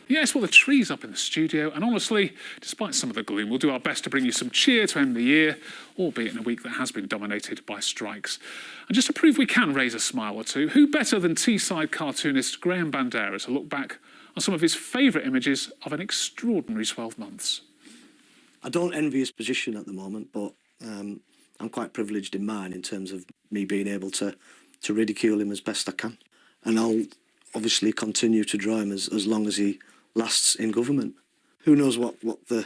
Yes, well, the tree's up in the studio, and honestly, despite some of the gloom, we'll do our best to bring you some cheer to end the year, albeit in a week that has been dominated by strikes. And just to prove we can raise a smile or two, who better than Teesside cartoonist Graham Bandera to look back on some of his favourite images of an extraordinary 12 months? I don't envy his position at the moment, but I'm quite privileged in mine in terms of me being able to ridicule him as best I can. And I'll obviously continue to draw him as long as he lasts in government. Who knows what the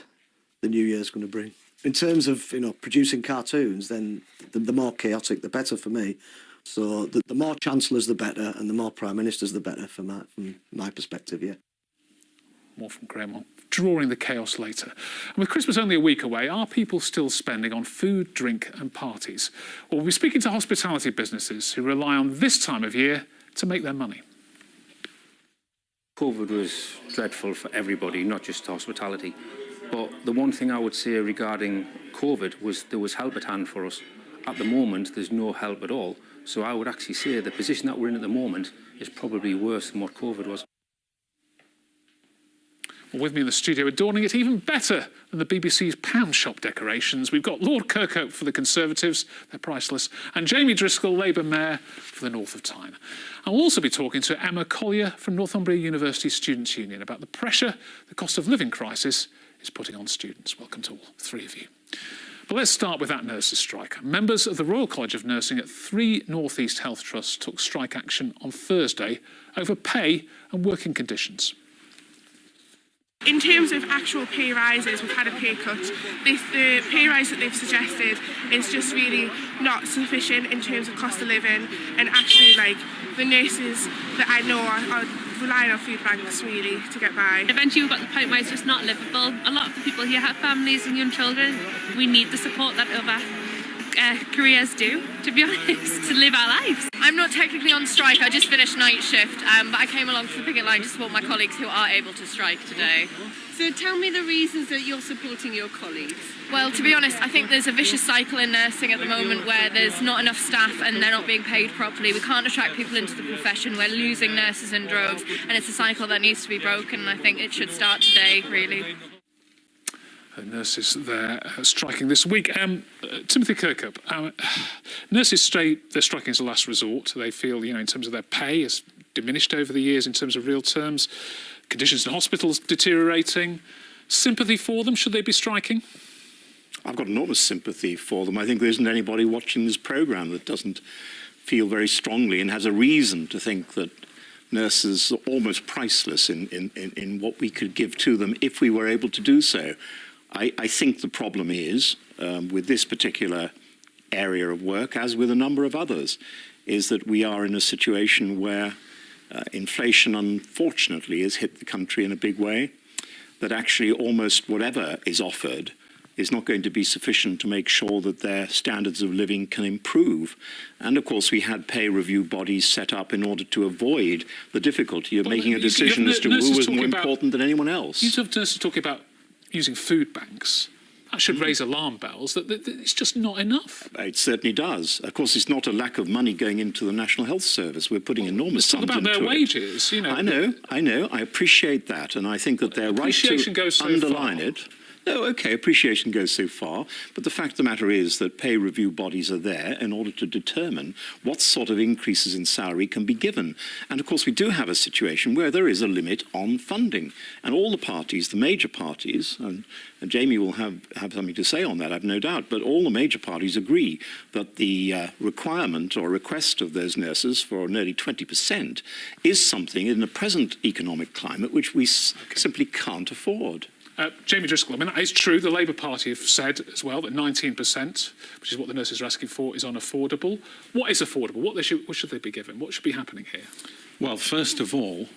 new year's going to bring. In terms of producing cartoons, then the more chaotic the better for me. So the more chancellors the better, and the more prime ministers the better from my perspective. Yeah. More from Graham on drawing the chaos later. And with Christmas only a week away, are people still spending on food, drink and parties? Well, we'll be speaking to hospitality businesses who rely on this time of year to make their money. COVID was dreadful for everybody, not just hospitality. But the one thing I would say regarding COVID was there was help at hand for us. At the moment, there's no help at all. So I would actually say the position that we're in at the moment is probably worse than what COVID was. Well, with me in the studio, adorning it even better than the BBC's pound shop decorations, we've got Lord Kirkhope for the Conservatives, they're priceless, and Jamie Driscoll, Labour Mayor for the North of Tyne. And we'll also be talking to Emma Collier from Northumbria University Students' Union about the pressure the cost of living crisis is putting on students. Welcome to all three of you. But let's start with that nurses' strike. Members of the Royal College of Nursing at 3 North East Health Trusts took strike action on Thursday over pay and working conditions. In terms of actual pay rises, we've had a pay cut. The pay rise that they've suggested is just really not sufficient in terms of cost of living, and actually, the nurses that I know are relying on food banks really to get by. Eventually we've got the point where it's just not livable. A lot of the people here have families and young children. We need the support that other careers do, to be honest, to live our lives. I'm not technically on strike, I just finished night shift, but I came along to the picket line to support my colleagues who are able to strike today. So tell me the reasons that you're supporting your colleagues. Well, to be honest, I think there's a vicious cycle in nursing at the moment where there's not enough staff and they're not being paid properly. We can't attract people into the profession, we're losing nurses in droves, and it's a cycle that needs to be broken, and I think it should start today, really. Nurses there striking this week. Timothy Kirkhope, nurses they're striking as a last resort. They feel, in terms of their pay, has diminished over the years in terms of real terms. Conditions in hospitals deteriorating. Sympathy for them, should they be striking? I've got enormous sympathy for them. I think there isn't anybody watching this programme that doesn't feel very strongly and has a reason to think that nurses are almost priceless in what we could give to them if we were able to do so. I think the problem is, with this particular area of work, as with a number of others, is that we are in a situation where inflation, unfortunately, has hit the country in a big way, that actually almost whatever is offered is not going to be sufficient to make sure that their standards of living can improve. And of course, we had pay review bodies set up in order to avoid the difficulty of making a decision as to who was more important than anyone else. You have nurses talking about using food banks. That should raise alarm bells, that it's just not enough. It certainly does. Of course, it's not a lack of money going into the National Health Service. We're putting enormous sums into it. Let's talk about their wages, I know. I appreciate that, and I think that they're right to underline it. No, OK, appreciation goes so far, but the fact of the matter is that pay review bodies are there in order to determine what sort of increases in salary can be given. And of course, we do have a situation where there is a limit on funding. And all the parties, the major parties, and Jamie will have something to say on that, I've no doubt, but all the major parties agree that the requirement or request of those nurses for nearly 20% is something in the present economic climate which we simply can't afford. Jamie Driscoll, that is true. The Labour Party have said as well that 19%, which is what the nurses are asking for, is unaffordable. What is affordable? What should they be given? What should be happening here? Well, first of all,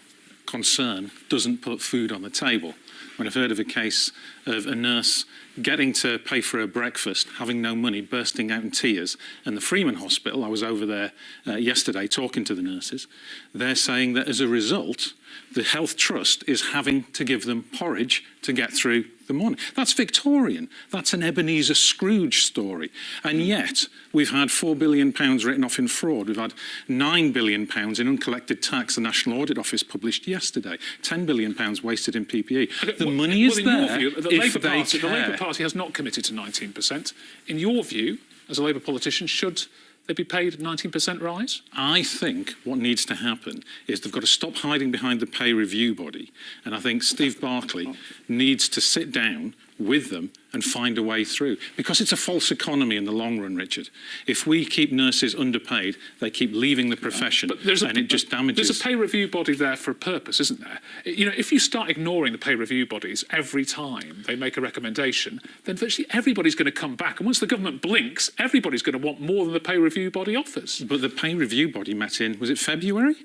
concern doesn't put food on the table. When I've heard of a case of a nurse getting to pay for her breakfast, having no money, bursting out in tears. And the Freeman Hospital, I was over there yesterday talking to the nurses, they're saying that as a result, the Health Trust is having to give them porridge to get through the morning. That's Victorian. That's an Ebenezer Scrooge story. And yet, we've had £4 billion written off in fraud. We've had £9 billion in uncollected tax, the National Audit Office published yesterday. £10 billion wasted in PPE. Okay, the money is in there your view, the if Labour they Party, care. the Labour Party has not committed to 19%. In your view, as a Labour politician, should they be paid 19% rise? I think what needs to happen is they've got to stop hiding behind the pay review body. And I think Steve Barclay needs to sit down with them and find a way through. Because it's a false economy in the long run, Richard. If we keep nurses underpaid, they keep leaving the profession and it just damages. There's a pay review body there for a purpose, isn't there? You know, if you start ignoring the pay review bodies every time they make a recommendation, then virtually everybody's going to come back. And once the government blinks, everybody's going to want more than the pay review body offers. But the pay review body met in, was it February?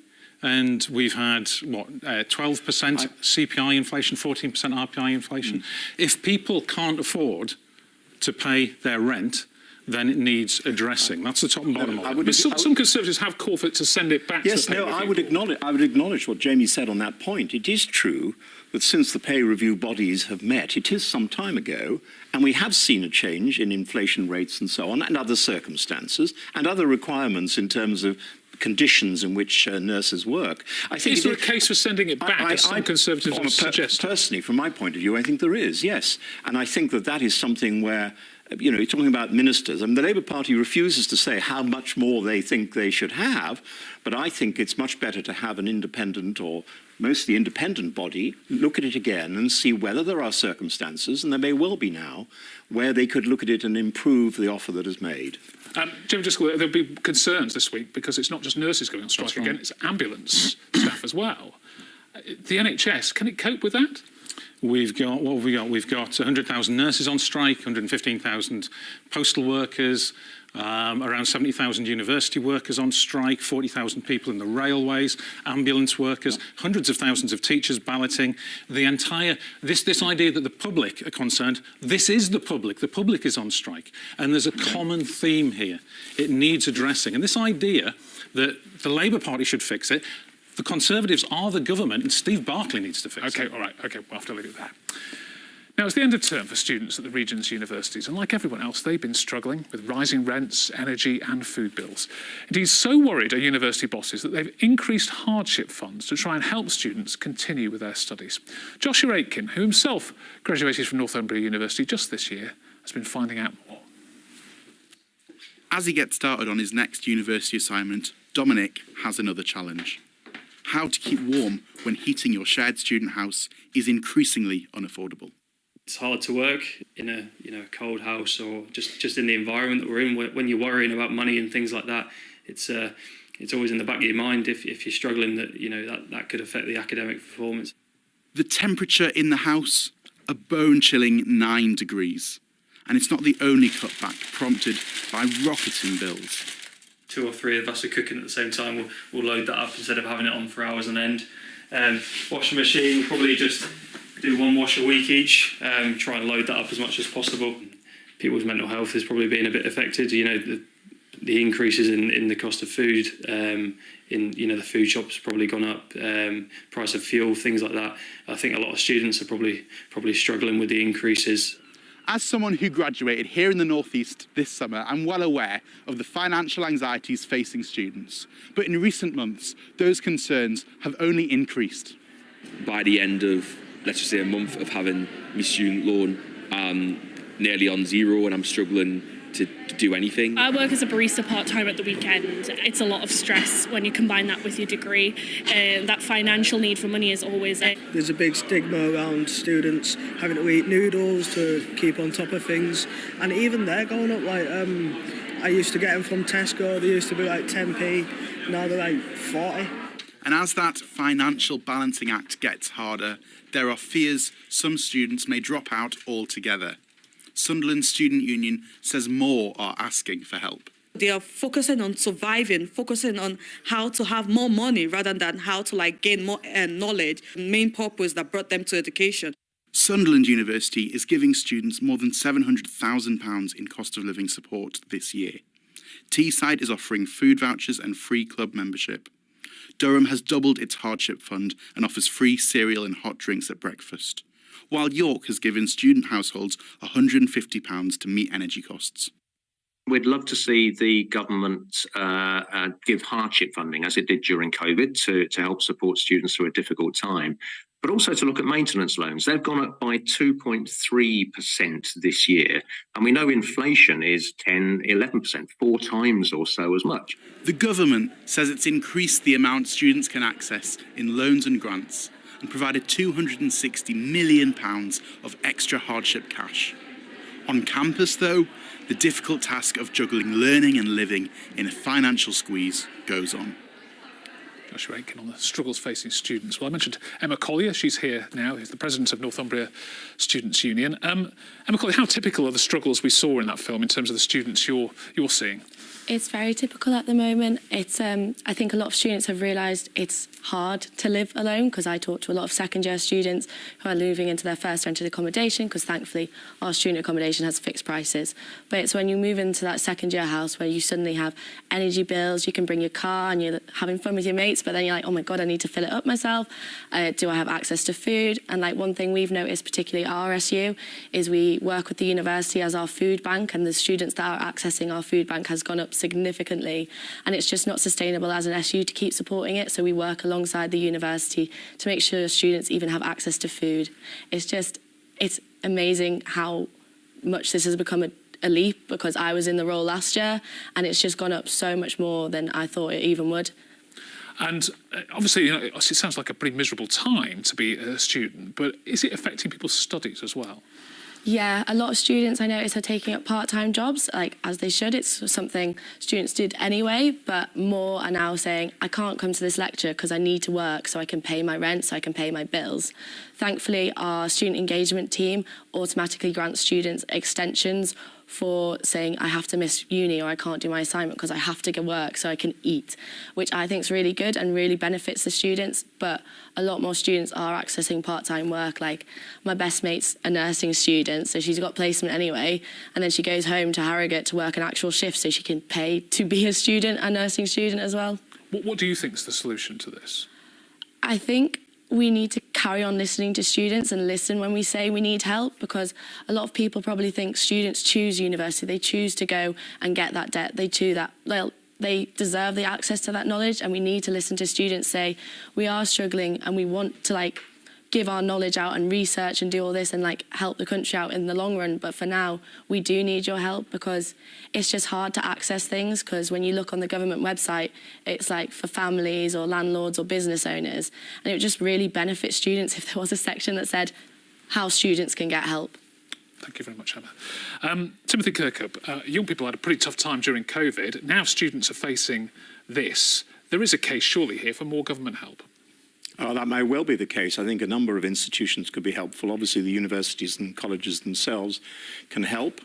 And we've had, what, 12% CPI inflation, 14% RPI inflation. If people can't afford to pay their rent, then it needs addressing. That's the top and bottom of it. Some Conservatives have called for it to send it back to the pay review I would acknowledge what Jamie said on that point. It is true that since the pay review bodies have met, it is some time ago, and we have seen a change in inflation rates and so on, and other circumstances, and other requirements in terms of conditions in which nurses work. I think is there a case for sending it back, as some Conservatives have suggested? Personally, from my point of view, I think there is, yes. And I think that that is something where, you know, you're talking about ministers. I mean, the Labour Party refuses to say how much more they think they should have, but I think it's much better to have an independent or mostly independent body look at it again and see whether there are circumstances, and there may well be now, where they could look at it and improve the offer that is made. Jim Driscoll, there'll be concerns this week because it's not just nurses going on strike again, it's ambulance staff as well. The NHS, can it cope with that? We've got, what have we got? We've got 100,000 nurses on strike, 115,000 postal workers, around 70,000 university workers on strike, 40,000 people in the railways, ambulance workers, hundreds of thousands of teachers balloting. The entire, this idea that the public are concerned, this is the public is on strike. And there's a common theme here. It needs addressing. And this idea that the Labour Party should fix it, the Conservatives are the government and Steve Barclay needs to fix it. OK, all right, OK, we'll have to leave it there. Now, it's the end of term for students at the region's universities, and like everyone else, they've been struggling with rising rents, energy and food bills. Indeed, so worried are university bosses that they've increased hardship funds to try and help students continue with their studies. Joshua Aitken, who himself graduated from Northumbria University just this year, has been finding out more. As he gets started on his next university assignment, Dominic has another challenge. How to keep warm when heating your shared student house is increasingly unaffordable. It's hard to work in a cold house or just in the environment that we're in. When you're worrying about money and things like that, it's always in the back of your mind if you're struggling that could affect the academic performance. The temperature in the house, a bone-chilling 9 degrees. And it's not the only cutback prompted by rocketing bills. 2 or 3 of us are cooking at the same time. We'll load that up instead of having it on for hours on end. Washing machine, we'll probably just do 1 wash a week each, try and load that up as much as possible. People's mental health is probably being a bit affected. The increases in the cost of food, the food shop's probably gone up, price of fuel, things like that. I think a lot of students are probably struggling with the increases. As someone who graduated here in the North East this summer, I'm well aware of the financial anxieties facing students. But in recent months, those concerns have only increased. By the end of, let's just say, a month of having my student loan, I'm nearly on zero and I'm struggling to do anything. I work as a barista part-time at the weekend. It's a lot of stress when you combine that with your degree. That financial need for money is always there. There's a big stigma around students having to eat noodles to keep on top of things. And even they're going up. Like, I used to get them from Tesco. They used to be like 10p. Now they're like 40. And as that financial balancing act gets harder, there are fears some students may drop out altogether. Sunderland Student Union says more are asking for help. They are focusing on surviving, focusing on how to have more money rather than how to gain more knowledge. The main purpose that brought them to education. Sunderland University is giving students more than £700,000 in cost of living support this year. Teesside is offering food vouchers and free club membership. Durham has doubled its hardship fund and offers free cereal and hot drinks at breakfast, while York has given student households £150 to meet energy costs. We'd love to see the government give hardship funding, as it did during COVID, to help support students through a difficult time, but also to look at maintenance loans. They've gone up by 2.3% this year, and we know inflation is 10, 11%, 4 times or so as much. The government says it's increased the amount students can access in loans and grants and provided £260 million of extra hardship cash. On campus, though, the difficult task of juggling learning and living in a financial squeeze goes on. Joshua Aitken on the struggles facing students. Well, I mentioned Emma Collier. She's here now. She's the president of Northumbria Students' Union. Emma Collier, how typical are the struggles we saw in that film in terms of the students you're seeing? It's very typical at the moment. It's I think a lot of students have realised it's hard to live alone, because I talk to a lot of second-year students who are moving into their first rented accommodation, because thankfully our student accommodation has fixed prices. But it's when you move into that second-year house where you suddenly have energy bills, you can bring your car and you're having fun with your mates, but then you're like, oh my God, I need to fill it up myself. Do I have access to food? And like one thing we've noticed, particularly at RSU, is we work with the university as our food bank, and the students that are accessing our food bank has gone up significantly, and it's just not sustainable as an SU to keep supporting it, so we work alongside the university to make sure students even have access to food. It's amazing how much this has become a leap, because I was in the role last year and it's just gone up so much more than I thought it even would. And obviously, it sounds like a pretty miserable time to be a student, but is it affecting people's studies as well? Yeah, a lot of students I notice are taking up part-time jobs, like as they should. It's something students did anyway, but more are now saying, I can't come to this lecture because I need to work so I can pay my rent, so I can pay my bills. Thankfully, our student engagement team automatically grants students extensions for saying I have to miss uni or I can't do my assignment because I have to go work so I can eat, which I think is really good and really benefits the students. But a lot more students are accessing part-time work. Like my best mate's a nursing student, so she's got placement anyway, and then she goes home to Harrogate to work an actual shift so she can pay to be a student, a nursing student as well. What do you think is the solution to this? I think we need to carry on listening to students and listen when we say we need help, because a lot of people probably think students choose university, they choose to go and get that debt, they deserve the access to that knowledge, and we need to listen to students say we are struggling and we want to give our knowledge out and research and do all this and help the country out in the long run, but for now we do need your help, because it's just hard to access things, because when you look on the government website it's for families or landlords or business owners, and it would just really benefit students if there was a section that said how students can get help. Thank you very much, Emma. Timothy Kirkup, young people had a pretty tough time during COVID. Now students are facing this. There is a case surely here for more government help. That may well be the case. I think a number of institutions could be helpful. Obviously, the universities and colleges themselves can help,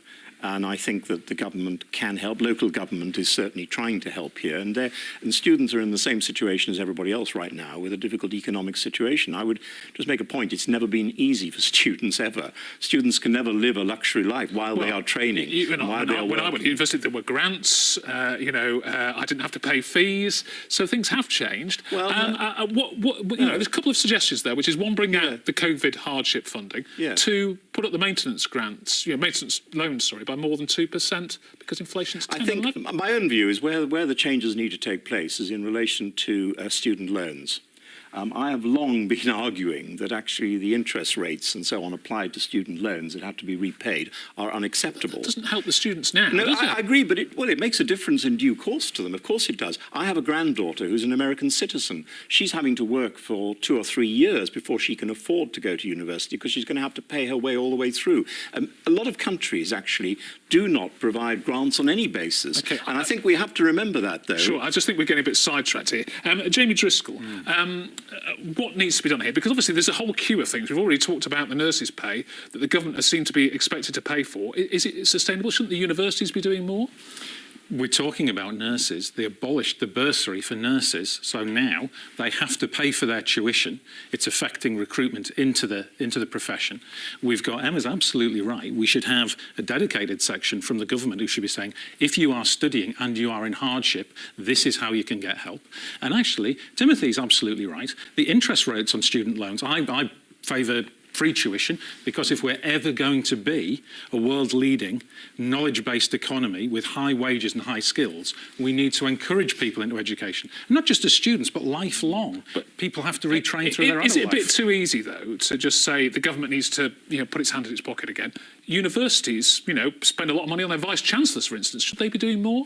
and I think that the government can help. Local government is certainly trying to help here, and students are in the same situation as everybody else right now, with a difficult economic situation. I would just make a point. It's never been easy for students ever. Students can never live a luxury life while they are training. When I went to university, there were grants. I didn't have to pay fees, so things have changed. Well, there's a couple of suggestions there, which is one, bring out the COVID hardship funding. Yeah. Two, put up the maintenance grants, maintenance loans, by more than 2%, because inflation's 10 I think my own view is where the changes need to take place is in relation to student loans. I have long been arguing that actually the interest rates and so on applied to student loans that have to be repaid are unacceptable. It doesn't help the students now, No, does it? I agree, but it makes a difference in due course to them. Of course it does. I have a granddaughter who's an American citizen. She's having to work for 2 or 3 years before she can afford to go to university, because she's going to have to pay her way all the way through. A lot of countries actually do not provide grants on any basis. Okay, and I think we have to remember that, though. Sure, I just think we're getting a bit sidetracked here. Jamie Driscoll, what needs to be done here? Because obviously there's a whole queue of things. We've already talked about the nurses' pay that the government has seemed to be expected to pay for. Is it sustainable? Shouldn't the universities be doing more? We're talking about nurses. They abolished the bursary for nurses, so now they have to pay for their tuition. It's affecting recruitment into the profession. We've got, Emma's absolutely right, we should have a dedicated section from the government who should be saying, if you are studying and you are in hardship, this is how you can get help. And actually, Timothy's absolutely right. The interest rates on student loans, I favour free tuition, because if we're ever going to be a world-leading, knowledge-based economy with high wages and high skills, we need to encourage people into education. Not just as students, but lifelong. But people have to retrain through their adult life. Is it a bit too easy, though, to just say the government needs to put its hand in its pocket again? Universities, spend a lot of money on their vice-chancellors, for instance. Should they be doing more?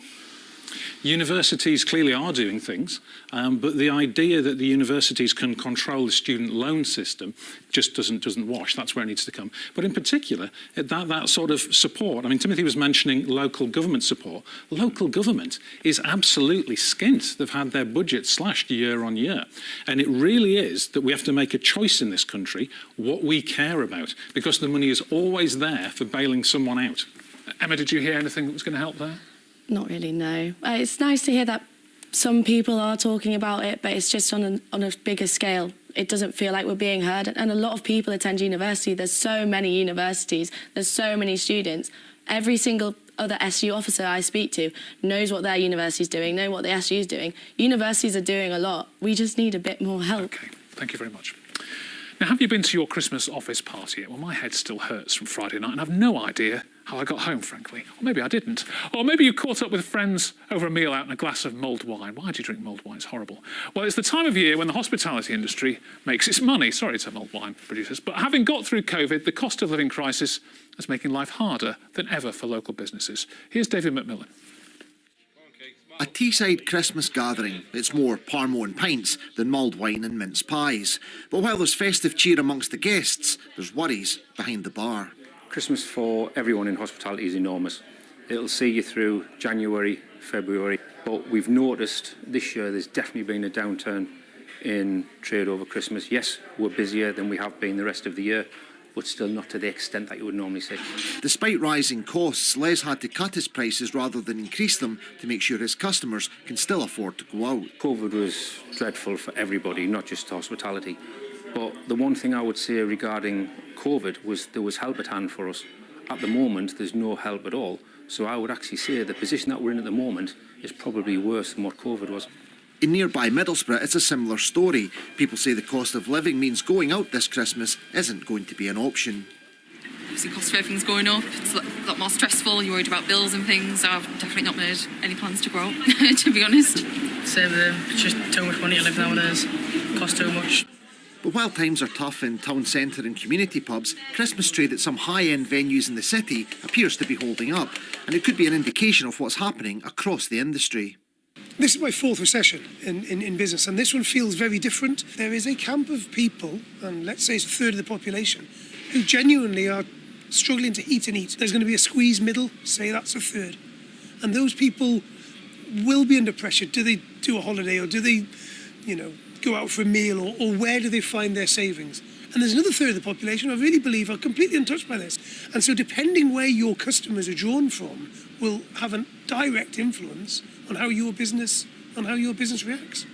Universities clearly are doing things, but the idea that the universities can control the student loan system just doesn't wash. That's where it needs to come. But in particular, that sort of support. I mean, Timothy was mentioning local government support. Local government is absolutely skint. They've had their budget slashed year on year. And it really is that we have to make a choice in this country what we care about, because the money is always there for bailing someone out. Emma, did you hear anything that was going to help there? Not really, no. It's nice to hear that some people are talking about it, but it's just on a bigger scale. It doesn't feel like we're being heard. And a lot of people attend university. There's so many universities. There's so many students. Every single other SU officer I speak to knows what their university's doing, know what the SU is doing. Universities are doing a lot. We just need a bit more help. OK, thank you very much. Now, have you been to your Christmas office party yet? Well, my head still hurts from Friday night, and I've no idea how I got home, frankly. Or maybe I didn't. Or maybe you caught up with friends over a meal out and a glass of mulled wine. Why do you drink mulled wine? It's horrible. Well, it's the time of year when the hospitality industry makes its money. Sorry to mulled wine producers. But having got through COVID, the cost of living crisis is making life harder than ever for local businesses. Here's David McMillan. A Teesside Christmas gathering. It's more Parmo and pints than mulled wine and mince pies. But while there's festive cheer amongst the guests, there's worries behind the bar. Christmas for everyone in hospitality is enormous. It'll see you through January, February, but we've noticed this year there's definitely been a downturn in trade over Christmas. Yes, we're busier than we have been the rest of the year, but still not to the extent that you would normally see. Despite rising costs, Les had to cut his prices rather than increase them to make sure his customers can still afford to go out. COVID was dreadful for everybody, not just hospitality. But the one thing I would say regarding COVID was there was help at hand for us. At the moment, there's no help at all. So I would actually say the position that we're in at the moment is probably worse than what COVID was. In nearby Middlesbrough, it's a similar story. People say the cost of living means going out this Christmas isn't going to be an option. Obviously, the cost of everything's going up. It's a lot more stressful. You're worried about bills and things. So I've definitely not made any plans to go out, to be honest. Same with them. It's just too much money to live nowadays. Costs too much. But while times are tough in town centre and community pubs, Christmas trade at some high-end venues in the city appears to be holding up, and it could be an indication of what's happening across the industry. This is my fourth recession in business, and this one feels very different. There is a camp of people, and let's say it's a third of the population, who genuinely are struggling to eat and eat. There's going to be a squeeze middle, say that's a third. And those people will be under pressure. Do they do a holiday, or do they, go out for a meal, or where do they find their savings? And there's another third of the population I really believe are completely untouched by this. And so depending where your customers are drawn from will have a direct influence on how your business reacts.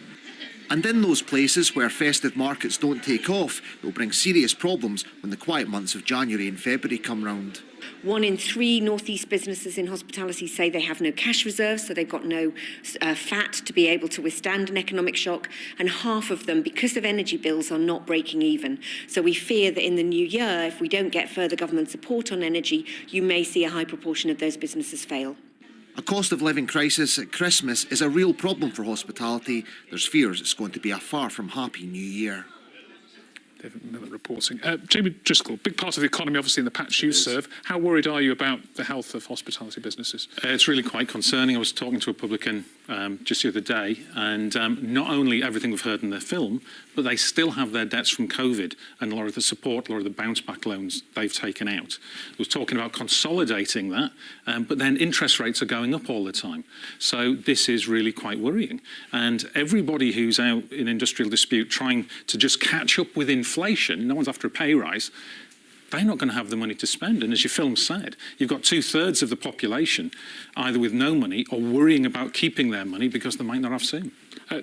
And in those places where festive markets don't take off, it will bring serious problems when the quiet months of January and February come round. 1 in 3 North East businesses in hospitality say they have no cash reserves, so they've got no fat to be able to withstand an economic shock, and half of them, because of energy bills, are not breaking even. So we fear that in the new year, if we don't get further government support on energy, you may see a high proportion of those businesses fail. A cost of living crisis at Christmas is a real problem for hospitality. There's fears it's going to be a far from happy new year. David Miller reporting. Jamie Driscoll, big part of the economy, obviously, in the patch you serve. How worried are you about the health of hospitality businesses? It's really quite concerning. I was talking to a publican just the other day, and not only everything we've heard in the film, but they still have their debts from COVID and a lot of the support, a lot of the bounce-back loans they've taken out. I was talking about consolidating that, but then interest rates are going up all the time. So this is really quite worrying. And everybody who's out in industrial dispute trying to just catch up with inflation, no one's after a pay rise, they're not going to have the money to spend. And as your film said, you've got 2/3 of the population either with no money or worrying about keeping their money because they might not have soon.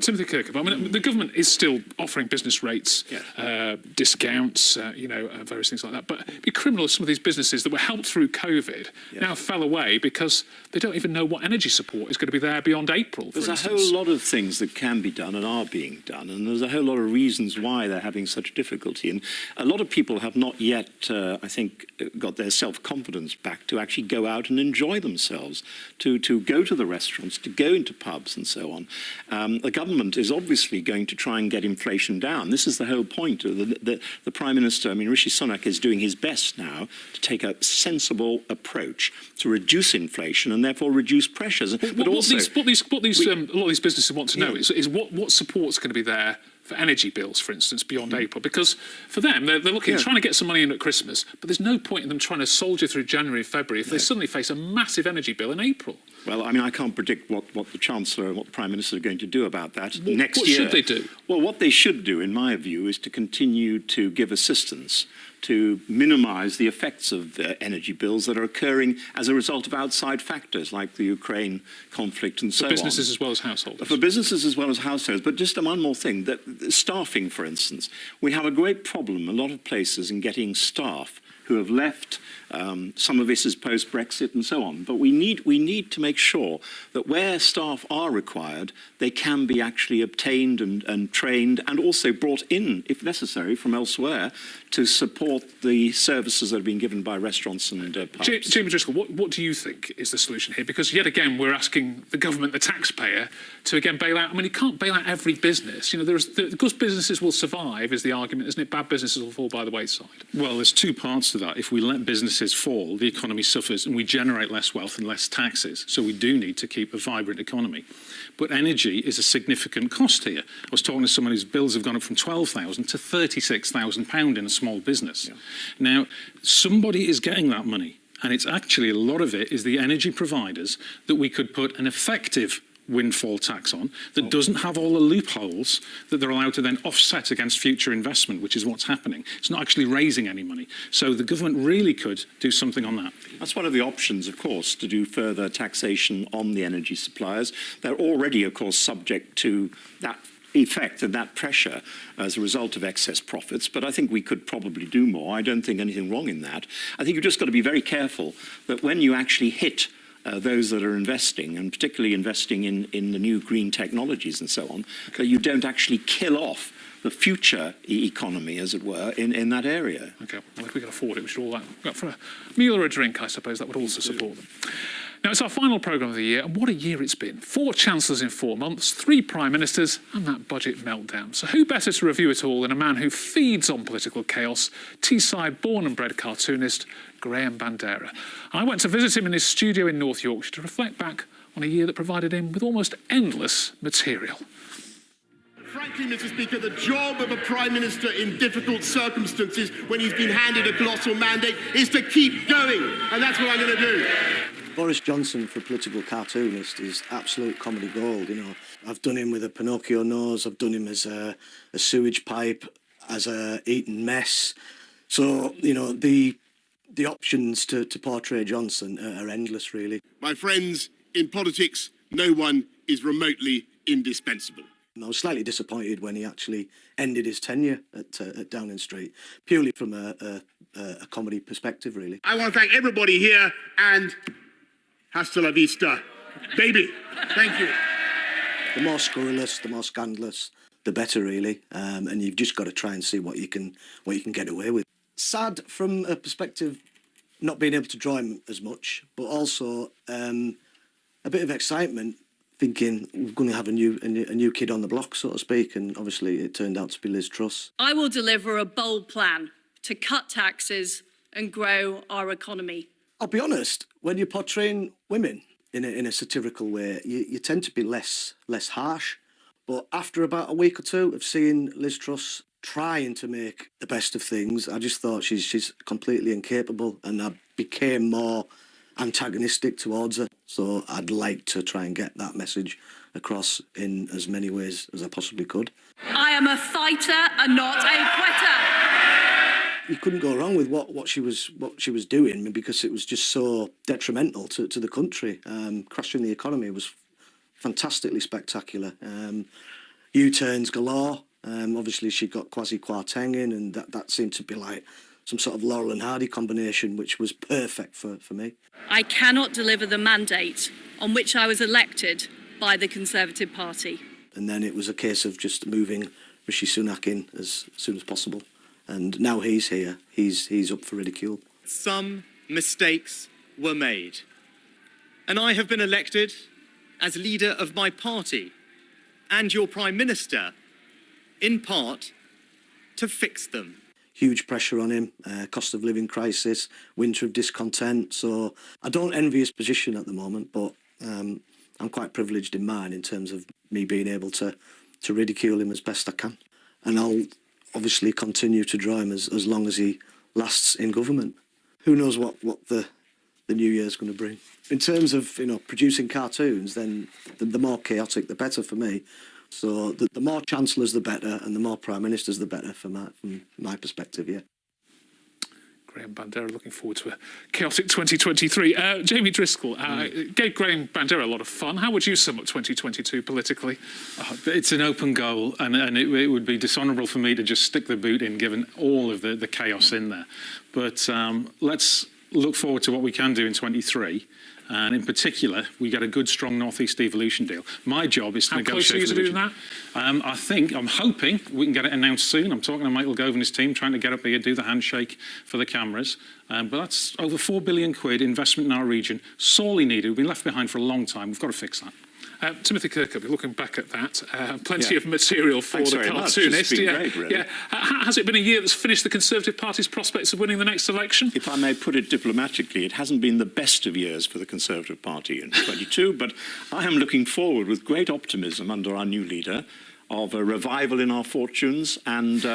Timothy Kirkup, I mean, the government is still offering business rates, discounts, various things like that. But it'd be criminal if some of these businesses that were helped through COVID now fell away because they don't even know what energy support is going to be there beyond April, for There's instance. a whole lot of things that can be done and are being done, and there's a whole lot of reasons why they're having such difficulty. And a lot of people have not yet, I think, got their self-confidence back to actually go out and enjoy themselves, to go to the restaurants, to go into pubs and so on. The government is obviously going to try and get inflation down. This is the whole point. The Prime Minister, I mean, Rishi Sunak is doing his best now to take a sensible approach to reduce inflation and therefore reduce pressures. What a lot of these businesses want to know is what support's going to be there for energy bills, for instance, beyond April. Because for them, they're looking, trying to get some money in at Christmas, but there's no point in them trying to soldier through January and February if they suddenly face a massive energy bill in April. Well, I mean, I can't predict what the Chancellor and what the Prime Minister are going to do about that next year. What should they do? Well, what they should do, in my view, is to continue to give assistance to minimise the effects of energy bills that are occurring as a result of outside factors like the Ukraine conflict and so on. For businesses as well as households. For businesses as well as households. But just one more thing, that staffing, for instance. We have a great problem, a lot of places, in getting staff who have left. Some of this is post-Brexit and so on. But we need to make sure that where staff are required, they can be actually obtained and trained and also brought in, if necessary, from elsewhere to support the services that are being given by restaurants and pubs. Jamie Driscoll, what do you think is the solution here? Because yet again, we're asking the government, the taxpayer, to again bail out. I mean, you can't bail out every business. You know, the good businesses will survive, is the argument, isn't it? Bad businesses will fall by the wayside. Well, there's two parts to that. If we let businesses fall, the economy suffers and we generate less wealth and less taxes. So we do need to keep a vibrant economy. But energy is a significant cost here. I was talking to someone whose bills have gone up from £12,000 to £36,000 in a small business. Now, somebody is getting that money. And it's actually, a lot of it is the energy providers that we could put an effective windfall tax on that doesn't have all the loopholes that they're allowed to then offset against future investment, which is what's happening. It's not actually raising any money. So the government really could do something on that. That's one of the options, of course, to do further taxation on the energy suppliers. They're already, of course, subject to that effect and that pressure as a result of excess profits, but I think we could probably do more. I don't think anything wrong in that. I think you've just got to be very careful that when you actually hit those that are investing, and particularly investing in the new green technologies and so on, that you don't actually kill off the future economy, as it were, in that area. Okay, well, if we can afford it, we should all go for a meal or a drink, I suppose. That would also support them. Now, it's our final programme of the year, and what a year it's been. 4 chancellors in 4 months, 3 prime ministers, and that budget meltdown. So who better to review it all than a man who feeds on political chaos, Teesside born and bred cartoonist, Graham Bandera. I went to visit him in his studio in North Yorkshire to reflect back on a year that provided him with almost endless material. Frankly, Mr. Speaker, the job of a Prime Minister in difficult circumstances when he's been handed a colossal mandate is to keep going, and that's what I'm going to do. Boris Johnson, for a political cartoonist, is absolute comedy gold. You know, I've done him with a Pinocchio nose, I've done him as a sewage pipe, as a eaten mess. So, you know, the options to portray Johnson are endless, really. My friends, in politics, no one is remotely indispensable. I was slightly disappointed when he actually ended his tenure at Downing Street, purely from a comedy perspective, really. I want to thank everybody here, and hasta la vista, baby. Thank you. The more scurrilous, the more scandalous, the better, really. And you've just got to try and see what you can get away with. Sad from a perspective, not being able to draw him as much, but also a bit of excitement, thinking we're going to have a new kid on the block, so to speak, and obviously it turned out to be Liz Truss. I will deliver a bold plan to cut taxes and grow our economy. I'll be honest, when you're portraying women in a satirical way, you tend to be less harsh. But after about a week or two of seeing Liz Truss trying to make the best of things, I just thought she's completely incapable, and I became more antagonistic towards her. So I'd like to try and get that message across in as many ways as I possibly could. I am a fighter and not a quitter. you couldn't go wrong with what she was doing, because it was just so detrimental to the country. Crashing the economy was fantastically spectacular. U-turns galore. Obviously, she got Kwasi Kwarteng in, and that seemed to be like some sort of Laurel and Hardy combination, which was perfect for me. I cannot deliver the mandate on which I was elected by the Conservative Party. And then it was a case of just moving Rishi Sunak in as soon as possible. And now he's here, he's up for ridicule. Some mistakes were made. And I have been elected as leader of my party and your Prime Minister, in part, to fix them. Huge pressure on him, cost of living crisis, winter of discontent. So I don't envy his position at the moment, but I'm quite privileged in mine in terms of me being able to ridicule him as best I can. And I'll obviously continue to draw him as long as he lasts in government. Who knows what the new year's going to bring. In terms of producing cartoons, then the more chaotic the better for me. So the more chancellors the better, and the more prime ministers the better from my perspective, yeah. Graham Bandera looking forward to a chaotic 2023. Jamie Driscoll, gave Graham Bandera a lot of fun. How would you sum up 2022 politically? It's an open goal, and it would be dishonourable for me to just stick the boot in, given all of the chaos in there. But let's look forward to what we can do in 23. And in particular, we get a good, strong North East devolution deal. My job is to negotiate. How close are you to doing that? I'm hoping we can get it announced soon. I'm talking to Michael Gove and his team, trying to get up here, do the handshake for the cameras. But that's over £4 billion investment in our region, sorely needed. We've been left behind for a long time. We've got to fix that. Timothy Kirkup, looking back at that, plenty of material for the cartoonist. Has it been a year that's finished the Conservative Party's prospects of winning the next election? If I may put it diplomatically, it hasn't been the best of years for the Conservative Party in 22, but I am looking forward with great optimism under our new leader of a revival in our fortunes, and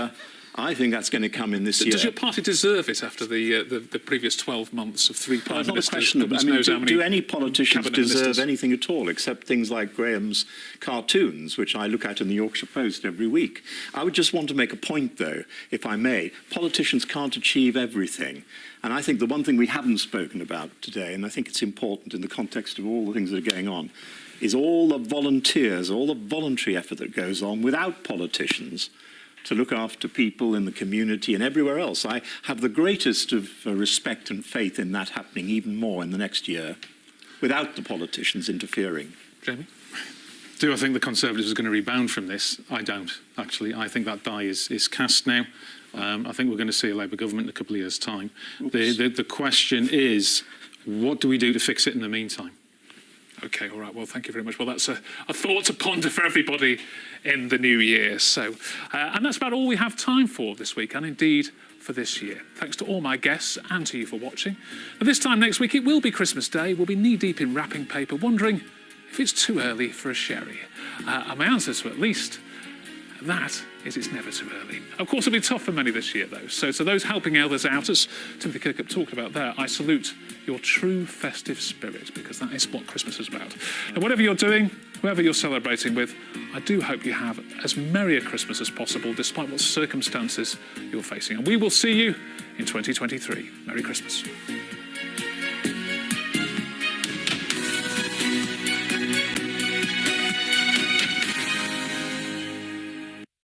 I think that's going to come in this year. Does your party deserve it after the previous 12 months of three prime ministers? Not a question of, do any politicians deserve anything at all, except things like Graham's cartoons, which I look at in the Yorkshire Post every week? I would just want to make a point, though, if I may. Politicians can't achieve everything. And I think the one thing we haven't spoken about today, and I think it's important in the context of all the things that are going on, is all the volunteers, all the voluntary effort that goes on without politicians to look after people in the community and everywhere else. I have the greatest of respect and faith in that happening even more in the next year without the politicians interfering. Jamie? Do I think the Conservatives are going to rebound from this? I don't, actually. I think that die is cast now. I think we're going to see a Labour government in a couple of years' time. The question is, what do we do to fix it in the meantime? OK, all right. Well, thank you very much. Well, that's a thought to ponder for everybody in the new year. So, and that's about all we have time for this week, and indeed for this year. Thanks to all my guests and to you for watching. And this time next week, it will be Christmas Day. We'll be knee-deep in wrapping paper, wondering if it's too early for a sherry. And my answer to at least that is it's never too early. Of course, it'll be tough for many this year, though. So to those helping others out, as Timothy Kirkup talked about there, I salute your true festive spirit, because that is what Christmas is about. And whatever you're doing, whoever you're celebrating with, I do hope you have as merry a Christmas as possible, despite what circumstances you're facing. And we will see you in 2023. Merry Christmas.